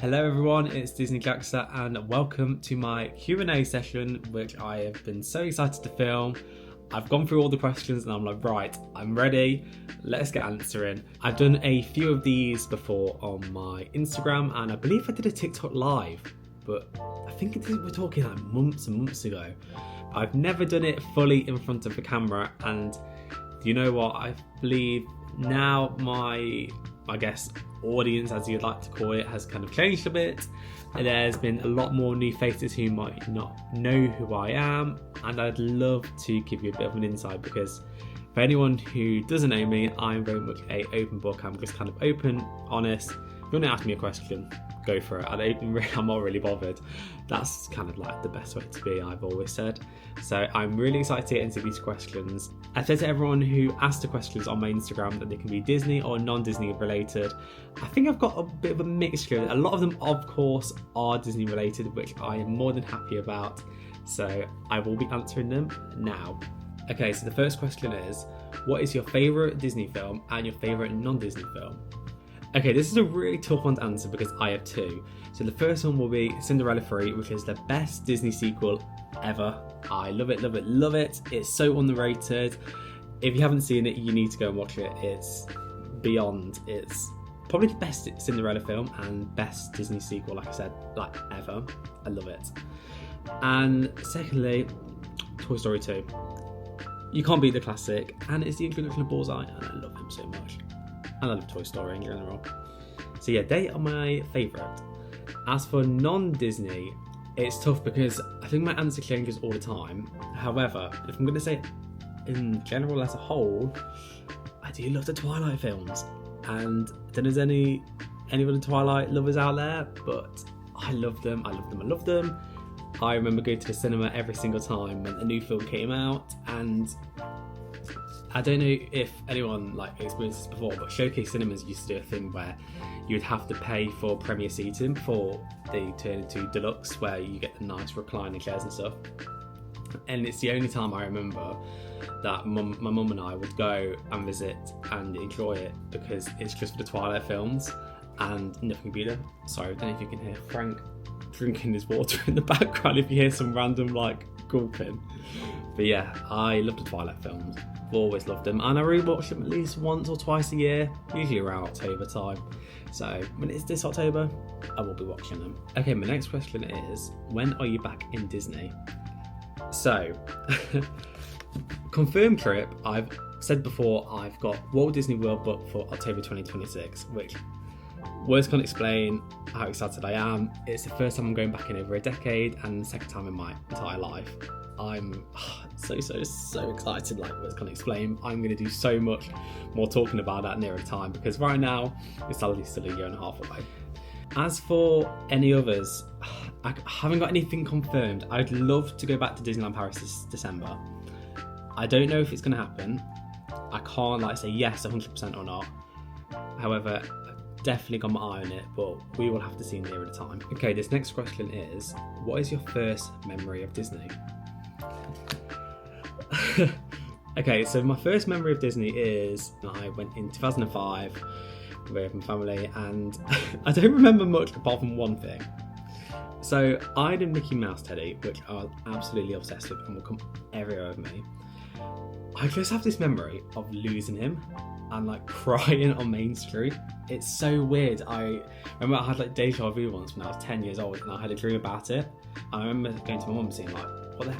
Hello everyone, it's Disney Jackster and welcome to my Q&A session, which I have been so excited to film. I've gone through all the questions and I'm like, right, I'm ready, let's get answering. I've done a few of these before on my Instagram and I believe I did a TikTok live, but I think we're talking like months and months ago. I've never done it fully in front of the camera, and you know what, I believe now my audience, as you'd like to call it, has kind of changed a bit. There's been a lot more new faces who might not know who I am, and I'd love to give you a bit of an insight, because for anyone who doesn't know me, I'm very much an open book. I'm just kind of open, honest. If you want to ask me a question, go for it. I'm not really bothered. That's kind of like the best way to be, I've always said. So I'm really excited to get into these questions. I said to everyone who asked the questions on my Instagram that they can be Disney or non-Disney related. I think I've got a bit of a mixture. A lot of them, of course, are Disney related, which I am more than happy about. So I will be answering them now. Okay, so the first question is, what is your favourite Disney film and your favourite non-Disney film? Okay, this is a really tough one to answer because I have two. So the first one will be Cinderella 3, which is the best Disney sequel ever. I love it, love it, love it. It's so underrated. If you haven't seen it, you need to go and watch it. It's beyond. It's probably the best Cinderella film and best Disney sequel, like I said, like ever. I love it. And secondly, Toy Story 2. You can't beat the classic, and it's the introduction of Bullseye, and I love him so much. And I love Toy Story in general. So yeah, they are my favourite. As for non-Disney, it's tough because I think my answer changes all the time. However, if I'm going to say in general as a whole, I do love the Twilight films. And I don't know if there's any other Twilight lovers out there, but I love them, I love them, I love them. I remember going to the cinema every single time when a new film came out, and I don't know if anyone experienced this before, but Showcase Cinemas used to do a thing where you would have to pay for premiere seating before they turn into deluxe, where you get the nice recliner chairs and stuff. And it's the only time I remember that my mum and I would go and visit and enjoy it, because it's just for the Twilight films and nothing beat it. Sorry, I don't know if you can hear Frank drinking his water in the background, if you hear some random gulping. But yeah, I love the Twilight films. I've always loved them, and I rewatch them at least once or twice a year, usually around October time. So when it's this October, I will be watching them. Okay, my next question is, when are you back in Disney? So, confirmed trip, I've said before, I've got Walt Disney World booked for October 2026, which words can't explain how excited I am. It's the first time I'm going back in over a decade, and the second time in my entire life. I'm so excited, words can't explain. I'm going to do so much more talking about that nearer the time, because right now it's sadly still a year and a half away. As for any others, I haven't got anything confirmed. I'd love to go back to Disneyland Paris this December. I don't know if it's going to happen. I can't say yes 100% or not. However, I've definitely got my eye on it, but we will have to see nearer the time. Okay, this next question is, what is your first memory of Disney? Okay, so my first memory of Disney is I went in 2005 with my family, and I don't remember much apart from one thing. So I had a Mickey Mouse teddy, which I was absolutely obsessed with and will come everywhere with me. I just have this memory of losing him and crying on Main Street. It's so weird. I remember I had deja vu once when I was 10 years old, and I had a dream about it. And I remember going to my mum and saying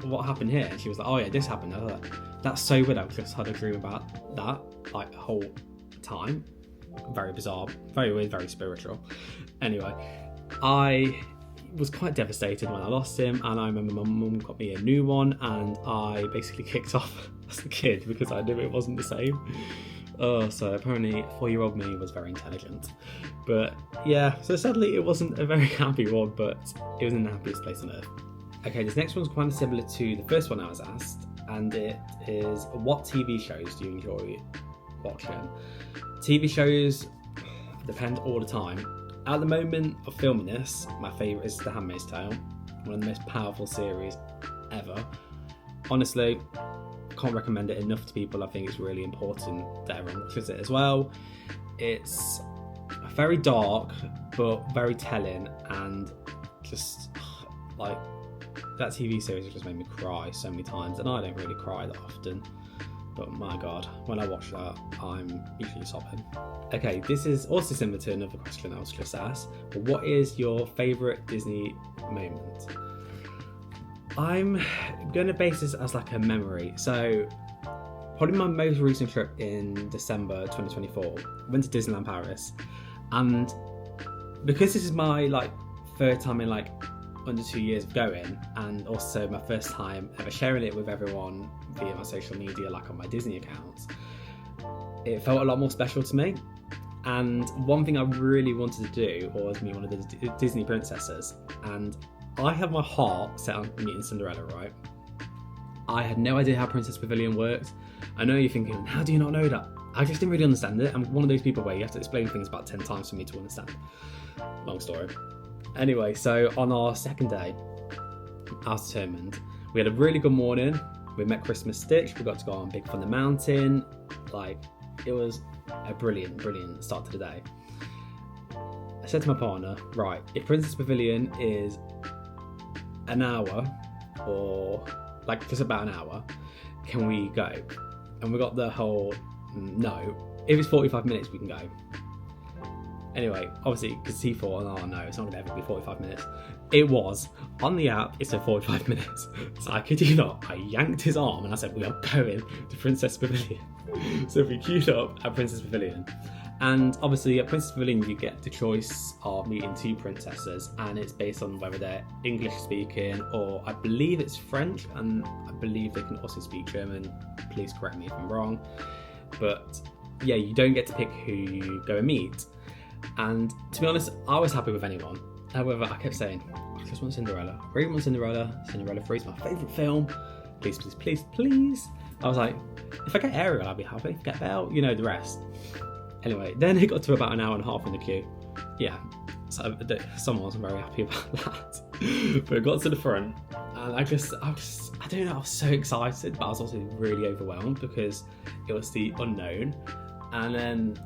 what happened here? And she was like, oh yeah, this happened. I was like, that's so weird. I just had a dream about that the whole time. Very bizarre, very weird, very spiritual. Anyway, I was quite devastated when I lost him, and I remember my mum got me a new one, and I basically kicked off as a kid because I knew it wasn't the same. So apparently 4-year-old me was very intelligent. But yeah, so sadly it wasn't a very happy one, but it was in the happiest place on earth. Okay, this next one's quite similar to the first one I was asked, and it is, what TV shows do you enjoy watching? TV shows depend all the time. At the moment of filming this, my favourite is The Handmaid's Tale, one of the most powerful series ever. Honestly, I can't recommend it enough to people. I think it's really important that everyone watches it as well. It's very dark, but very telling, and just like that TV series just made me cry so many times, and I don't really cry that often. But my God, when I watch that, I'm usually sobbing. Okay, this is also similar to another question I was just asked. But what is your favourite Disney moment? I'm going to base this as like a memory. So, probably my most recent trip in December 2024, went to Disneyland Paris. And because this is my like third time in like under 2 years of going, and also my first time ever sharing it with everyone via my social media, like on my Disney accounts, it felt a lot more special to me. And one thing I really wanted to do was meet one of the Disney princesses, and I had my heart set on meeting Cinderella, right? I had no idea how Princess Pavilion worked. I know you're thinking, how do you not know that? I just didn't really understand it. I'm one of those people where you have to explain things about 10 times for me to understand. Long story. Anyway, so on our second day, I was determined. We had a really good morning. We met Christmas Stitch. We got to go on Big Thunder Mountain. Like, it was a brilliant start to the day. I said to my partner, right, if Princess Pavilion is an hour, or like just about an hour, can we go? And we got the whole, no, if it's 45 minutes, we can go. Anyway, obviously, because he thought, oh no, it's not going to ever be 45 minutes. It was. On the app, it said 45 minutes. So I kid you not, I yanked his arm and I said, we are going to Princess Pavilion. So we queued up at Princess Pavilion. And obviously at Princess Pavilion, you get the choice of meeting two princesses, and it's based on whether they're English speaking, or I believe it's French, and I believe they can also speak German. Please correct me if I'm wrong. But yeah, you don't get to pick who you go and meet. And to be honest, I was happy with anyone. However, I kept saying, I just want Cinderella. I really want Cinderella. Cinderella 3 is my favourite film. Please, please, please, please. I was like, if I get Ariel, I'll be happy. If I get Belle, you know the rest. Anyway, then it got to about an hour and a half in the queue. Yeah, so someone wasn't very happy about that. But it got to the front, and I don't know, I was so excited, but I was also really overwhelmed because it was the unknown. And then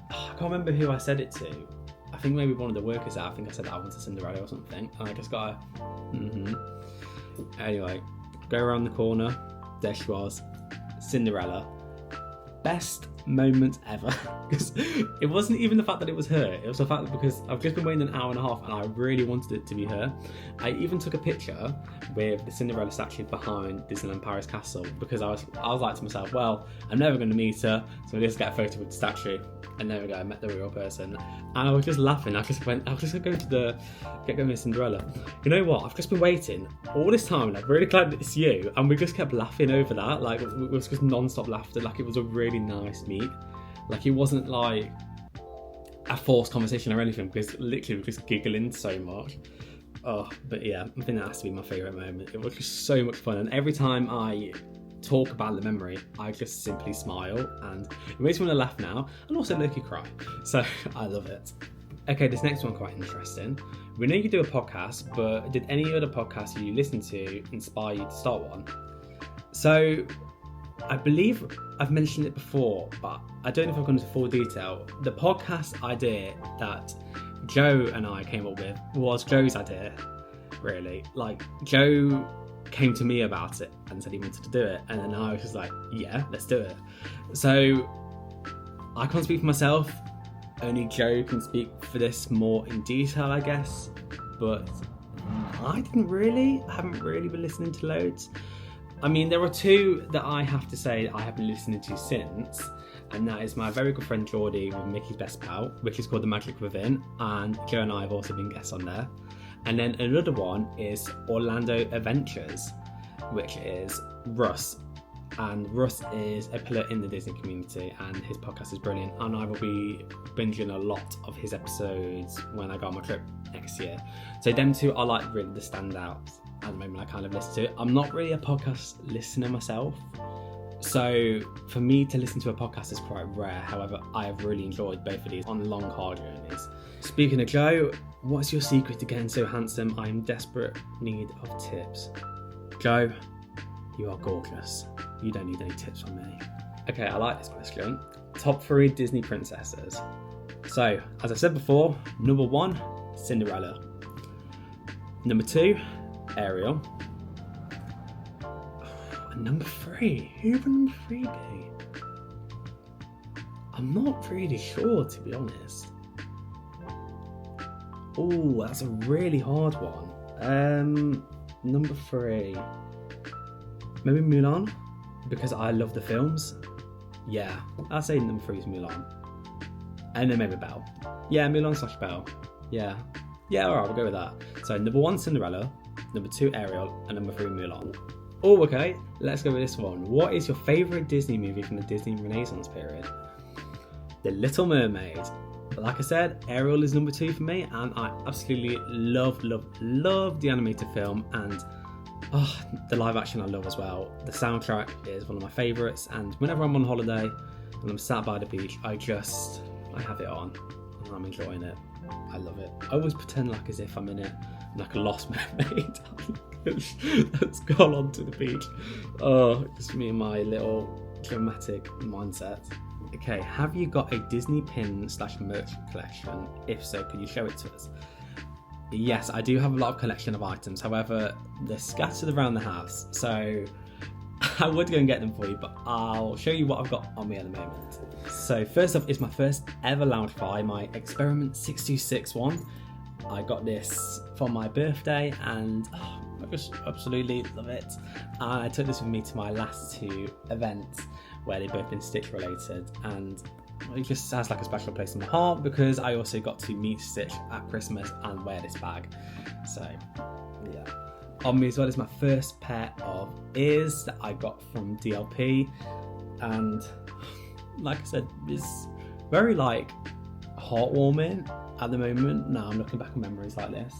I can't remember who I said it to. I think maybe one of the workers there. I think I said that I wanted Cinderella or something, and I just got Anyway, go around the corner, there she was, Cinderella. Best moment ever. Because it wasn't even the fact that it was her, it was the fact that because I've just been waiting an hour and a half and I really wanted it to be her. I even took a picture with the Cinderella statue behind Disneyland Paris Castle, because I was like to myself, well, I'm never going to meet her, so I'll just get a photo with the statue. And there we go, I met the real person. And I was just laughing. I was just going to get going with Cinderella. You know what? I've just been waiting all this time, and I'm really glad that it's you. And we just kept laughing over that. Like, it was just non-stop laughter. Like, it was a really nice meet. Like, it wasn't like a forced conversation or anything, because literally we're just giggling so much. Oh, but yeah, I think that has to be my favourite moment. It was just so much fun. And every time I talk about the memory, I just simply smile, and it makes me want to laugh now, and also low-key cry. So I love it. Okay, this next one quite interesting. We know you do a podcast, but did any other podcasts you listen to inspire you to start one? So I believe I've mentioned it before, but I don't know if I've gone into full detail. The podcast idea that Joe and I came up with was Joe's idea, really. Like, Joe came to me about it and said he wanted to do it, and then I was just like, yeah, let's do it. So I can't speak for myself, only Joe can speak for this more in detail, I guess, but I haven't really been listening to loads. I mean, there are two that I have to say I have been listening to since, and that is my very good friend Geordie with Mickey's Best Pal, which is called The Magic Within, and Joe and I have also been guests on there. And then another one is Orlando Adventures, which is Russ. And Russ is a pillar in the Disney community, and his podcast is brilliant. And I will be binging a lot of his episodes when I go on my trip next year. So them two are like really the standouts at the moment I kind of listen to. I'm not really a podcast listener myself, so for me to listen to a podcast is quite rare. However, I have really enjoyed both of these on long car journeys. Speaking of Joe, what's your secret to getting so handsome? I am desperate need of tips. Joe, you are gorgeous. You don't need any tips from me. Okay, I like this question. Top 3 Disney princesses. So, as I said before, number 1, Cinderella. Number 2, Ariel. And number 3, who would number 3 be? I'm not really sure, to be honest. Oh, that's a really hard one. Number 3, maybe Mulan, because I love the films. Yeah, I'll say number 3 is Mulan. And then maybe Belle. Yeah, Mulan / Belle. Yeah, alright, we'll go with that. So number 1, Cinderella. Number 2, Ariel. And number 3, Mulan. Oh, okay, let's go with this one. What is your favourite Disney movie from the Disney Renaissance period? The Little Mermaid. Like I said, Ariel is number 2 for me, and I absolutely love the animated film, and the live action I love as well. The soundtrack is one of my favourites, and whenever I'm on holiday and I'm sat by the beach, I have it on and I'm enjoying it. I love it. I always pretend like as if I'm in it, like a lost mermaid. Let's go on to the beach. Oh, just me and my little dramatic mindset. Okay, have you got a Disney pin / merch collection? If so, could you show it to us? Yes, I do have a lot of collection of items. However, they're scattered around the house, so I would go and get them for you, but I'll show you what I've got on me at the moment. So first off is my first ever Loungefly, my Experiment 6261. I got this for my birthday, and I just absolutely love it. I took this with me to my last 2 events, where they've both been Stitch related, and it just has like a special place in my heart because I also got to meet Stitch at Christmas and wear this bag. So yeah. On me as well is my first pair of ears that I got from DLP, and like I said, it's very like heartwarming at the moment. Now I'm looking back on memories like this,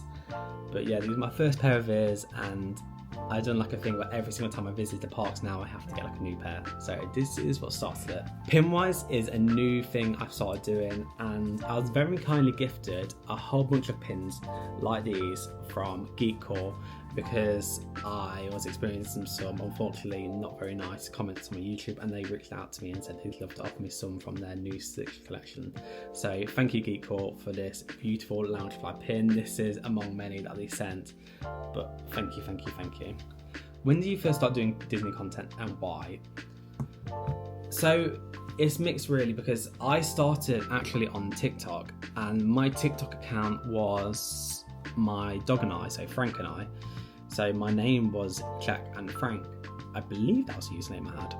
but yeah, these are my first pair of ears, and I've done like a thing where every single time I visit the parks now I have to get like a new pair. So this is what started it. Pin-wise is a new thing I've started doing, and I was very kindly gifted a whole bunch of pins like these from Geekcore, because I was experiencing some unfortunately not very nice comments on my YouTube, and they reached out to me and said they'd love to offer me some from their new Stitch collection. So thank you Geekcore for this beautiful Loungefly pin. This is among many that they sent, but thank you. When did you first start doing Disney content, and why? So it's mixed really, because I started actually on TikTok, and my TikTok account was my dog and I, so Frank and I. So my name was Jack and Frank. I believe that was the username I had.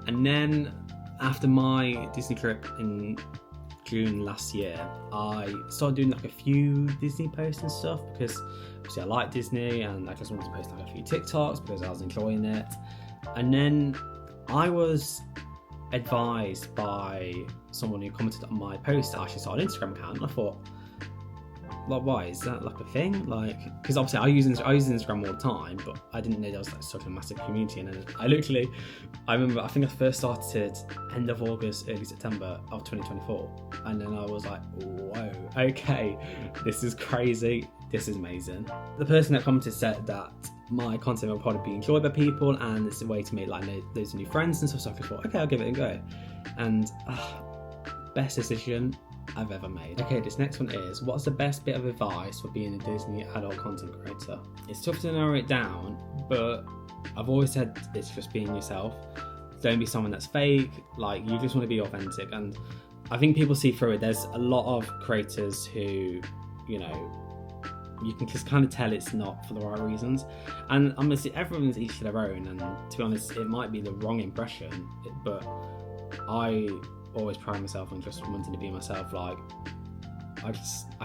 And then after my Disney trip in June last year, I started doing like a few Disney posts and stuff, because obviously I like Disney and I just wanted to post like a few TikToks because I was enjoying it. And then I was advised by someone who commented on my post that I should start an Instagram account, and I thought, like, why is that like a thing? Like, because obviously I use Instagram all the time, but I didn't know there was like such a massive community. And then I remember I think I first started end of August, early September of 2024, and then I was like, whoa, okay, this is crazy, this is amazing. The person that commented said that my content will probably be enjoyed by people, and it's a way to make like those new friends and stuff. So I thought, okay, I'll give it a go, and best decision I've ever made. Okay, this next one is, what's the best bit of advice for being a Disney adult content creator? It's tough to narrow it down, but I've always said it's just being yourself. Don't be someone that's fake, like you just want to be authentic. And I think people see through it. There's a lot of creators who, you know, you can just kind of tell it's not for the right reasons. And honestly, everyone's each to their own, and to be honest, it might be the wrong impression, but I always pride myself on just wanting to be myself. Like, I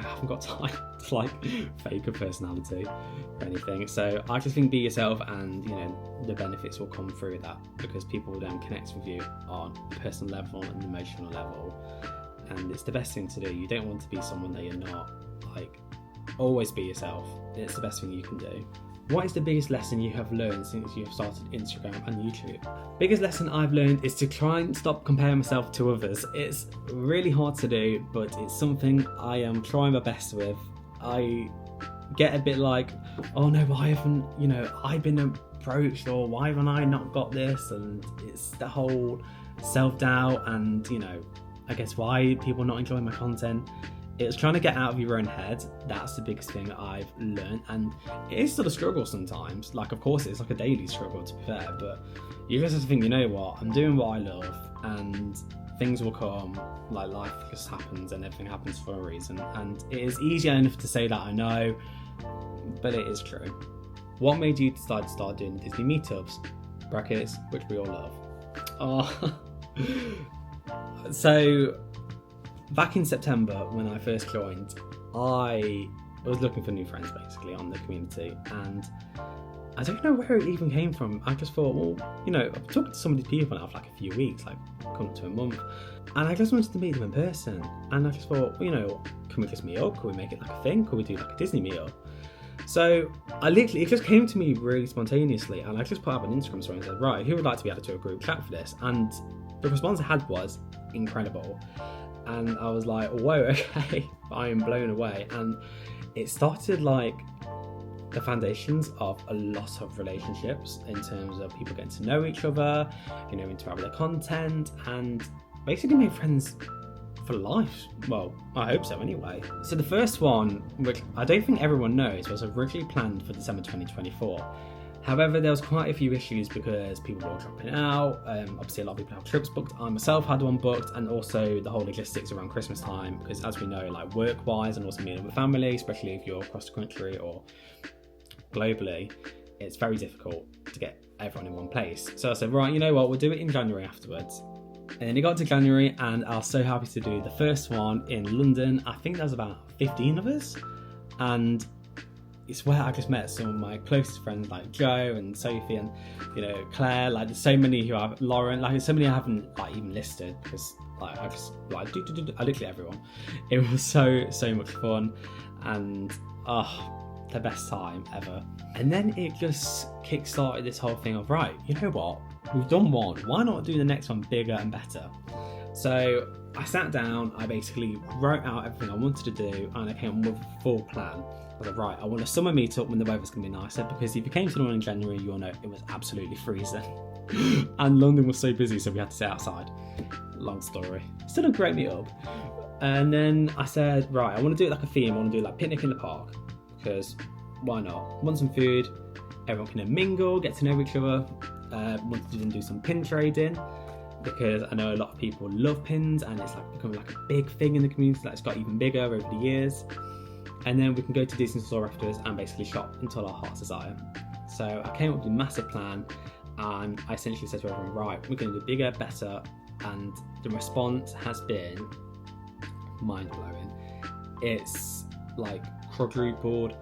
haven't got time to like fake a personality or anything. So I just think be yourself, and you know, the benefits will come through that, because people will then connect with you on a personal level and emotional level, and it's the best thing to do. You don't want to be someone that you're not. Like, always be yourself. It's the best thing you can do. What is the biggest lesson you have learned since you have started Instagram and YouTube? Biggest lesson I've learned is to try and stop comparing myself to others. It's really hard to do, but it's something I am trying my best with. I get a bit like, oh no, why haven't, you know, I been approached, or why haven't I not got this? And it's the whole self-doubt, and you know, I guess why people not enjoying my content. It's trying to get out of your own head. That's the biggest thing I've learned, and it is still a struggle sometimes. Like, of course, it's like a daily struggle, to be fair, but you just have to think, you know what, I'm doing what I love, and things will come. Like, life just happens, and everything happens for a reason. And it is easier enough to say that, I know, but it is true. What made you decide to start doing Disney meetups? Brackets, which we all love. Oh, so back in September when I first joined, I was looking for new friends basically on the community, and I don't know where it even came from. I just thought, well, you know, I've talked to some of these people now for like a few weeks, like coming up to a month, and I just wanted to meet them in person. And I just thought, well, you know, can we just meet up? Can we make it like a thing? Can we do like a Disney meetup? So it just came to me really spontaneously, and I just put up an Instagram story and said, right, who would like to be added to a group chat for this? And the response I had was incredible. And I was like, whoa, okay, I am blown away. And it started like the foundations of a lot of relationships in terms of people getting to know each other, you know, interact with their content, and basically make friends for life. Well, I hope so anyway. So the first one, which I don't think everyone knows, was originally planned for December 2024. However, there was quite a few issues because people were dropping out. Obviously, a lot of people have trips booked. I myself had one booked, and also the whole logistics around Christmas time, because as we know, like work-wise and also meeting with family, especially if you're across the country or globally, it's very difficult to get everyone in one place. So I said, right, you know what, we'll do it in January afterwards. And then it got to January, and I was so happy to do the first one in London. I think there was about 15 of us, and it's where I just met some of my closest friends like Joe and Sophie and, you know, Claire. Like, there's so many who I've, Lauren, like, there's so many I haven't like even listed, because like I just like I literally everyone. It was so much fun, and the best time ever. And then it just kick-started this whole thing of, right, you know what, we've done one, why not do the next one bigger and better? So I sat down, I basically wrote out everything I wanted to do, and I came up with a full plan. I was like, right, I want a summer meetup when the weather's going to be nicer, because if you came to the one in January, you'll know it was absolutely freezing. And London was so busy, so we had to sit outside. Long story. Still a great meetup. And then I said, right, I want to do it like a theme. I want to do like picnic in the park, because why not? Want some food, everyone can mingle, get to know each other. Want to do some pin trading, because I know a lot of people love pins, and it's like becoming like a big thing in the community that's got even bigger over the years. And then we can go to Disney Store afterwards and basically shop until our heart's desire. So I came up with a massive plan, and I essentially said to everyone, right, we're going to do bigger, better, and the response has been mind-blowing. It's like quadrupled.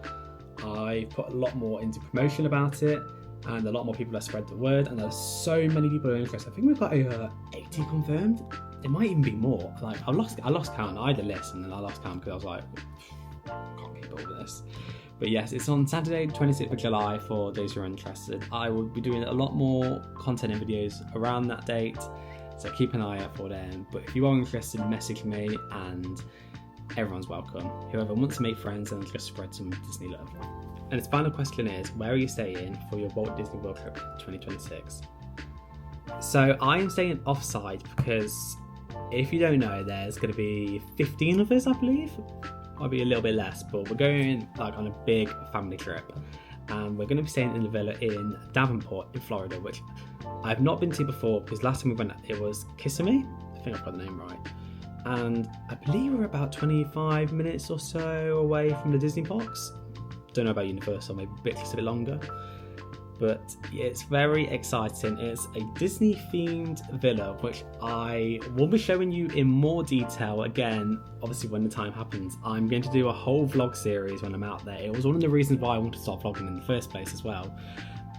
I put a lot more into promotion about it, and a lot more people have spread the word, and there's so many people who are interested. I think we've got over 80 confirmed. It might even be more. Like, I lost count. I had a list, and then I lost count because I was like, can't keep up with this. But yes, it's on Saturday 26th of July for those who are interested. I will be doing a lot more content and videos around that date, so keep an eye out for them. But if you are interested, message me, and everyone's welcome. Whoever wants to make friends and just spread some Disney love. And its final question is, where are you staying for your Walt Disney World Trip 2026? So I am staying offsite because, if you don't know, there's going to be 15 of us, I believe. Might be a little bit less, but we're going like on a big family trip, and we're going to be staying in the villa in Davenport in Florida, which I've not been to before, because last time we went it was Kissimmee. I think I've got the name right. And I believe we're about 25 minutes or so away from the Disney parks. Don't know about Universal, maybe a bit longer. But it's very exciting. It's a Disney themed villa, which I will be showing you in more detail again, obviously when the time happens. I'm going to do a whole vlog series when I'm out there. It was one of the reasons why I wanted to start vlogging in the first place as well,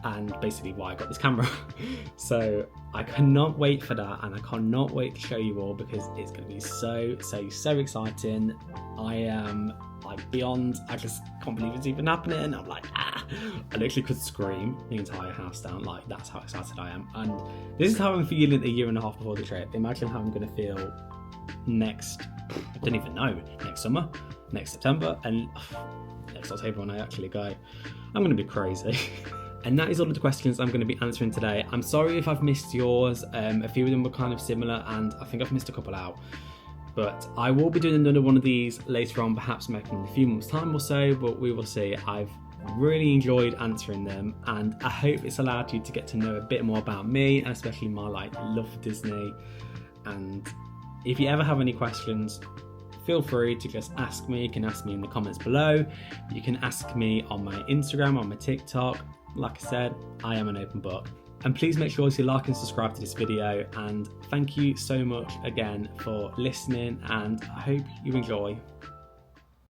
and basically why I got this camera. So I cannot wait for that, and I cannot wait to show you all, because it's going to be so exciting. I am like beyond, I just can't believe it's even happening. I'm like, I literally could scream the entire house down. Like, that's how excited I am. And this is how I'm feeling a year and a half before the trip. Imagine how I'm going to feel next, I don't even know, next summer, next September, and next October when I actually go. I'm going to be crazy. And that is all of the questions I'm going to be answering today. I'm sorry if I've missed yours. A few of them were kind of similar, and I think I've missed a couple out. But I will be doing another one of these later on, perhaps maybe in a few months' time or so, but we will see. I've really enjoyed answering them, and I hope it's allowed you to get to know a bit more about me, and especially my love for Disney. And if you ever have any questions, feel free to just ask me. You can ask me in the comments below. You can ask me on my Instagram, on my TikTok. Like I said, I am an open book. And please make sure to like and subscribe to this video, and thank you so much again for listening, and I hope you enjoy.